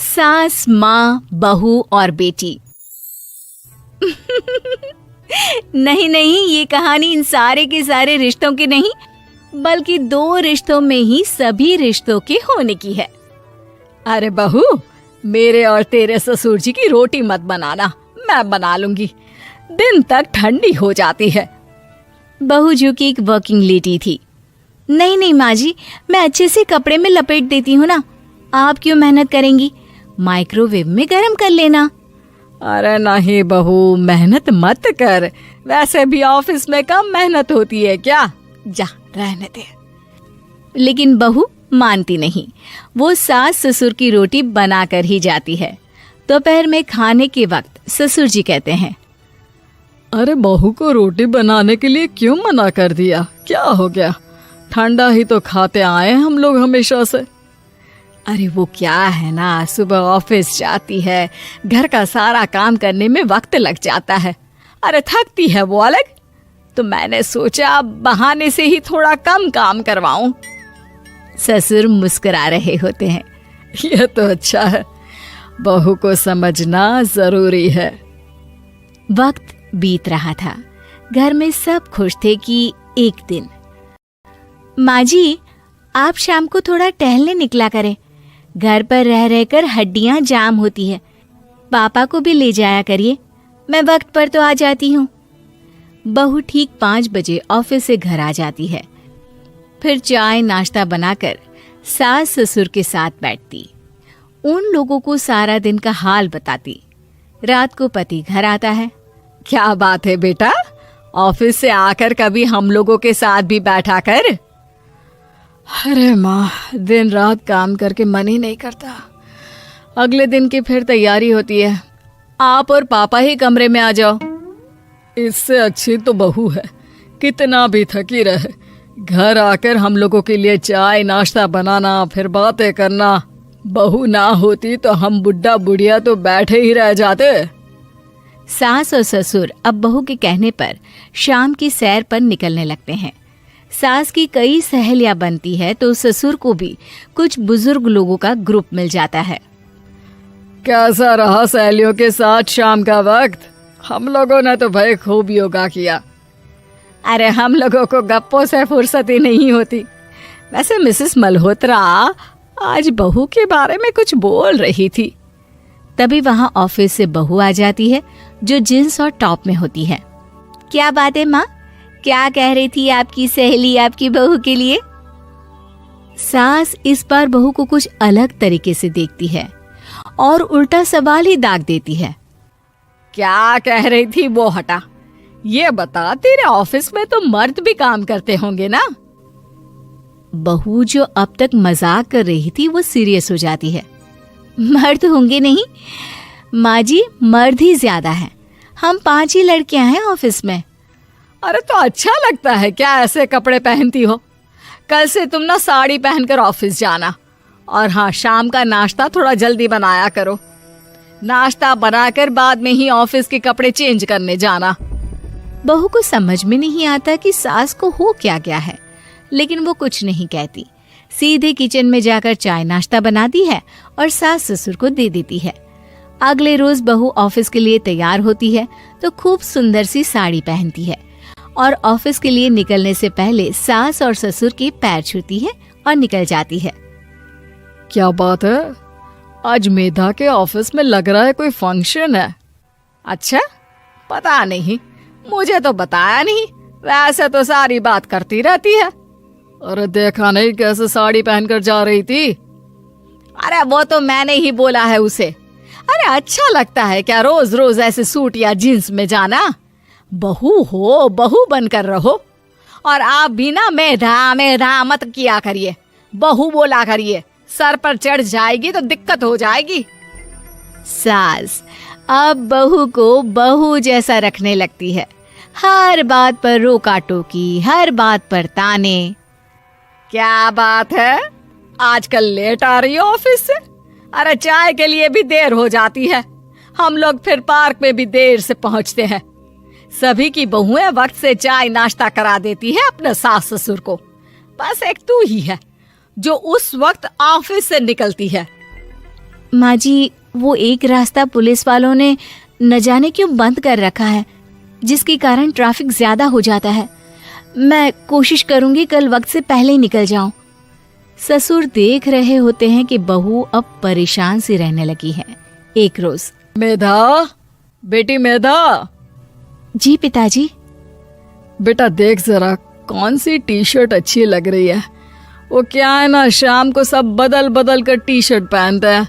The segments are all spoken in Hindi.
सास, माँ, बहू और बेटी। नहीं नहीं, ये कहानी इन सारे के सारे रिश्तों की नहीं, बल्कि 2 रिश्तों में ही सभी रिश्तों के होने की है। अरे बहू, मेरे और तेरे ससुर जी की रोटी मत बनाना, मैं बना लूंगी। दिन तक ठंडी हो जाती है। बहू जो कि एक वर्किंग लेडी थी। नहीं नहीं माँ जी, मैं अच्छे से कपड़े में लपेट देती हूँ ना, आप क्यों मेहनत करेंगी? माइक्रोवेव में गर्म कर लेना। अरे नहीं बहू, मेहनत मत कर, वैसे भी ऑफिस में कम मेहनत होती है क्या, जा रहने दे। लेकिन बहू मानती नहीं, वो सास ससुर की रोटी बनाकर ही जाती है। दोपहर में खाने के वक्त ससुर जी कहते हैं, अरे बहू को रोटी बनाने के लिए क्यों मना कर दिया, क्या हो गया? ठंडा ही तो खाते आए हम लोग हमेशा से। अरे वो क्या है ना, सुबह ऑफिस जाती है, घर का सारा काम करने में वक्त लग जाता है। अरे थकती है वो अलग, तो मैंने सोचा बहाने से ही थोड़ा कम काम करवाऊं। ससुर मुस्कुरा रहे होते हैं। यह तो अच्छा है, बहू को समझना जरूरी है। वक्त बीत रहा था। घर में सब खुश थे कि एक दिन, माँ जी आप शाम को थोड़ा टहलने निकला करें, घर पर रह रहकर हड्डियां जाम होती है। पापा को भी ले जाया करिए, मैं वक्त पर तो आ जाती हूँ। बहू ठीक 5 बजे ऑफिस से घर आ जाती है। फिर चाय नाश्ता बनाकर सास ससुर के साथ बैठती, उन लोगों को सारा दिन का हाल बताती। रात को पति घर आता है। क्या बात है बेटा, ऑफिस से आकर कभी हम लोगों के साथ भी बैठा कर। अरे माँ, दिन रात काम करके मन ही नहीं करता। अगले दिन की फिर तैयारी होती है, आप और पापा ही कमरे में आ जाओ। इससे अच्छी तो बहू है, कितना भी थकी रहे, घर आकर हम लोगों के लिए चाय नाश्ता बनाना, फिर बातें करना। बहू ना होती तो हम बुढ़ा बुढ़िया तो बैठे ही रह जाते। सास और ससुर अब बहू के कहने पर शाम की सैर पर निकलने लगते हैं। सास की कई सहेलियां बनती है तो ससुर को भी कुछ बुजुर्ग लोगों का ग्रुप मिल जाता है। कैसा रहा सहेलियों के साथ शाम का वक्त? हम लोगों ने तो भाई खूब योगा किया। अरे हम लोगों को गप्पों से फुर्सत ही नहीं होती। वैसे मिसेस मल्होत्रा आज बहू के बारे में कुछ बोल रही थी। तभी वहां ऑफिस से बहू आ जाती है जो जींस और टॉप में होती है। क्या बात है माँ, क्या कह रही थी आपकी सहेली आपकी बहू के लिए? सास इस बार बहू को कुछ अलग तरीके से देखती है और उल्टा सवाल ही दाग देती है। क्या कह रही थी वो हटा, ये बता, तेरे ऑफिस में तो मर्द भी काम करते होंगे ना? बहू जो अब तक मजाक कर रही थी वो सीरियस हो जाती है। मर्द होंगे नहीं माँ जी, मर्द ही ज्यादा हैं। हम 5 ही लड़कियां हैं ऑफिस में। अरे तो अच्छा लगता है क्या ऐसे कपड़े पहनती हो? कल से तुम ना साड़ी पहनकर ऑफिस जाना, और हाँ, शाम का नाश्ता थोड़ा जल्दी बनाया करो। नाश्ता बनाकर बाद में ही ऑफिस के कपड़े चेंज करने जाना। बहू को समझ में नहीं आता कि सास को हो क्या गया है, लेकिन वो कुछ नहीं कहती। सीधे किचन में जाकर चाय नाश्ता बनाती है और सास ससुर को दे देती है। अगले रोज बहू ऑफिस के लिए तैयार होती है तो खूब सुंदर सी साड़ी पहनती है और ऑफिस के लिए निकलने से पहले सास और ससुर के पैर छूती है और निकल जाती है। क्या बात है, आज मेधा के ऑफिस में लग रहा है कोई फंक्शन है। अच्छा, पता नहीं, मुझे तो बताया नहीं। वैसे तो सारी बात करती रहती है। अरे देखा नहीं कैसे साड़ी पहनकर जा रही थी? अरे वो तो मैंने ही बोला है उसे। अरे अच्छा लगता है क्या रोज रोज ऐसे सूट या जींस में जाना? बहू हो, बहू बनकर रहो। और आप भी ना मेधा मेधा मत किया करिए, बहू बोला करिए, सर पर चढ़ जाएगी तो दिक्कत हो जाएगी। सास अब बहू को बहू जैसा रखने लगती है। हर बात पर रोका टोकी, हर बात पर ताने। क्या बात है, आजकल लेट आ रही हो ऑफिस से? अरे चाय के लिए भी देर हो जाती है, हम लोग फिर पार्क में भी देर से पहुंचते हैं। सभी की बहुएं वक्त से चाय नाश्ता करा देती है अपने सास ससुर को, बस एक तू ही है जो उस वक्त ऑफिस से निकलती है। माँ जी, वो एक रास्ता पुलिस वालों ने न जाने क्यों बंद कर रखा है, जिसके कारण ट्रैफिक ज्यादा हो जाता है। मैं कोशिश करूंगी कल वक्त से पहले ही निकल जाऊं। ससुर देख रहे होते हैं कि बहू अब परेशान सी रहने लगी है। एक रोज, मेधा, बेटी मेधा, जी पिताजी। बेटा देख जरा कौन सी टी शर्ट अच्छी लग रही है। वो क्या है ना, शाम को सब बदल बदल कर टी शर्ट पहनते हैं।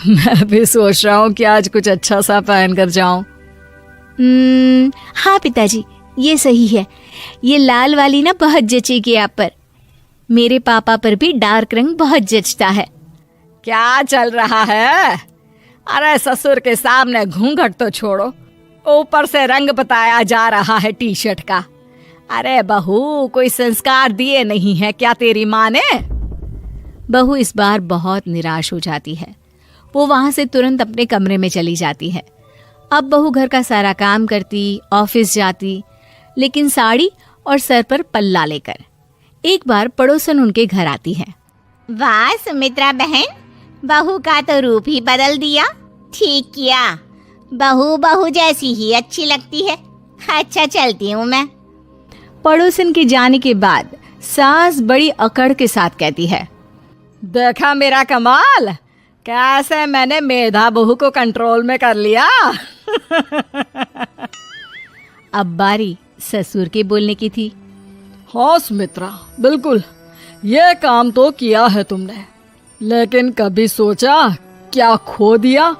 मैं भी सोच रहा हूँ कि आज कुछ अच्छा सा पहन कर जाऊं। हाँ पिताजी, ये सही है। ये लाल वाली ना बहुत जचेगी आप पर। मेरे पापा पर भी डार्क रंग बहुत जचता है। क्या चल रहा है? अरे ससुर के सामने घूंघट तो छोड़ो, ऊपर से रंग बताया जा रहा है टी शर्ट का। अरे बहू, कोई संस्कार दिए नहीं है क्या तेरी माँ ने? बहू इस बार बहुत निराश हो जाती है। वो वहां से तुरंत अपने कमरे में चली जाती है। अब बहू घर का सारा काम करती, ऑफिस जाती, लेकिन साड़ी और सर पर पल्ला लेकर। एक बार पड़ोसन उनके घर आती है। वाह सुमित्रा बहन, बहू का तो रूप ही बदल दिया। ठीक किया, बहू बहू जैसी ही अच्छी लगती है। अच्छा चलती हूँ मैं। पड़ोसन के जाने के बाद सास बड़ी अकड़ के साथ कहती है, देखा मेरा कमाल, कैसे मैंने मेधा बहू को कंट्रोल में कर लिया। अब बारी ससुर के बोलने की थी। हाँ सुमित्रा, बिल्कुल, ये काम तो किया है तुमने, लेकिन कभी सोचा क्या खो दिया?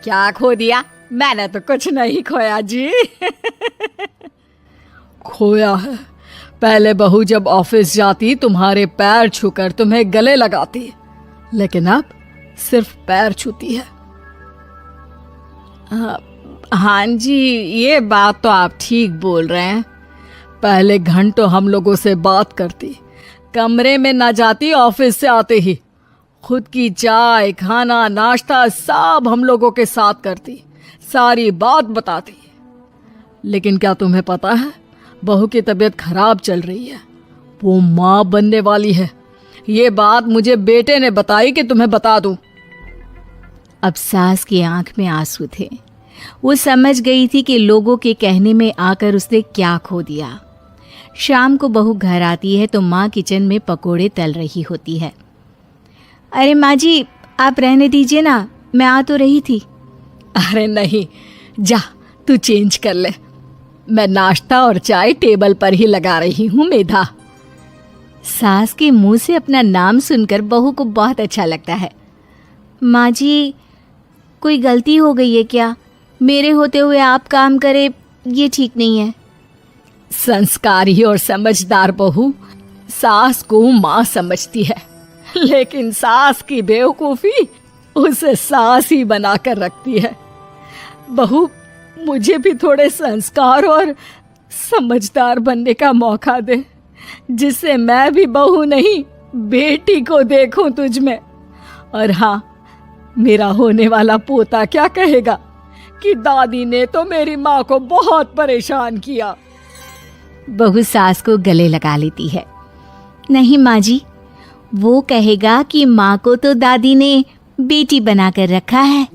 क्या खो दिया? मैंने तो कुछ नहीं खोया जी। खोया है, पहले बहू जब ऑफिस जाती तुम्हारे पैर छूकर तुम्हें गले लगाती, लेकिन अब सिर्फ पैर छूती है। हाँ जी, ये बात तो आप ठीक बोल रहे हैं। पहले घंटों हम लोगों से बात करती, कमरे में ना जाती, ऑफिस से आते ही खुद की चाय, खाना, नाश्ता सब हम लोगों के साथ करती, सारी बात बताती। लेकिन क्या तुम्हें पता है, बहू की तबीयत खराब चल रही है, वो माँ बनने वाली है। ये बात मुझे बेटे ने बताई कि तुम्हें बता दूं। अब सास की आंख में आंसू थे। वो समझ गई थी कि लोगों के कहने में आकर उसने क्या खो दिया। शाम को बहू घर आती है तो माँ किचन में पकोड़े तल रही होती है। अरे माँ जी, आप रहने दीजिए ना, मैं आ तो रही थी। अरे नहीं, जा तू चेंज कर ले, मैं नाश्ता और चाय टेबल पर ही लगा रही हूँ मेधा। सास के मुंह से अपना नाम सुनकर बहू को बहुत अच्छा लगता है। माँ जी, कोई गलती हो गई है क्या? मेरे होते हुए आप काम करे, ये ठीक नहीं है। संस्कारी और समझदार बहू सास को माँ समझती है, लेकिन सास की बेवकूफी उसे सास ही बनाकर रखती है। बहू, मुझे भी थोड़े संस्कार और समझदार बनने का मौका दे, जिससे मैं भी बहू नहीं बेटी को देखूं तुझ में। और हाँ, मेरा होने वाला पोता क्या कहेगा कि दादी ने तो मेरी माँ को बहुत परेशान किया। बहू सास को गले लगा लेती है। नहीं माँ जी, वो कहेगा कि माँ को तो दादी ने बेटी बनाकर रखा है।